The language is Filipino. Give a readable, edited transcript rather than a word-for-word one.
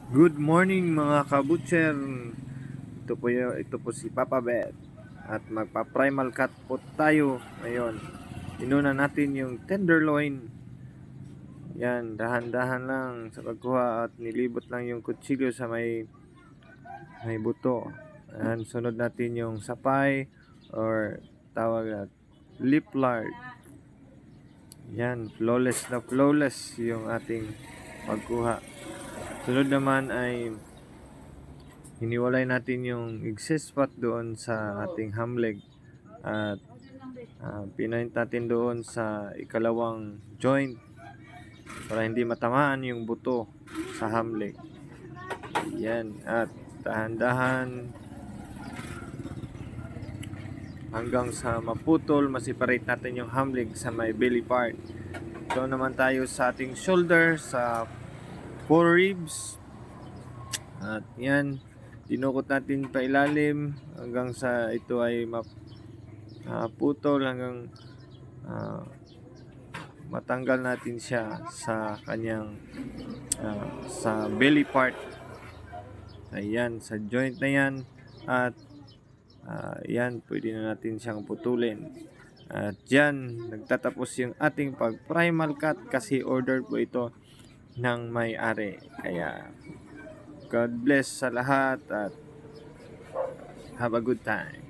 Good morning mga kabutcher. Ito po si Papa Bet. At magpa-primal cut po tayo ngayon. Inuna natin yung tenderloin. Yan, dahan-dahan lang sa pagkuha at nilibot lang yung kutsilyo sa may buto. Yan, sunod natin yung sapay or tawag at lip lard. Yan, flawless yung ating pagkuha. Sunod naman ay hiniwalay natin yung excess fat doon sa ating hamleg at pinaint natin doon sa ikalawang joint para hindi matamaan yung buto sa hamleg. Yan, at dahan-dahan hanggang sa maputol, maseparate natin yung hamleg sa may belly part. So naman tayo sa ating shoulder, sa foreribs. At yan, dinukot natin pa ilalim hanggang sa ito ay putol hanggang matanggal natin siya sa kanyang sa belly part. Ayan, sa joint na yan. At yan, pwede na natin siyang putulin. At yan, nagtatapos yung ating pag-primal cut kasi order po ito ng may-ari. Kaya God bless sa lahat at have a good time.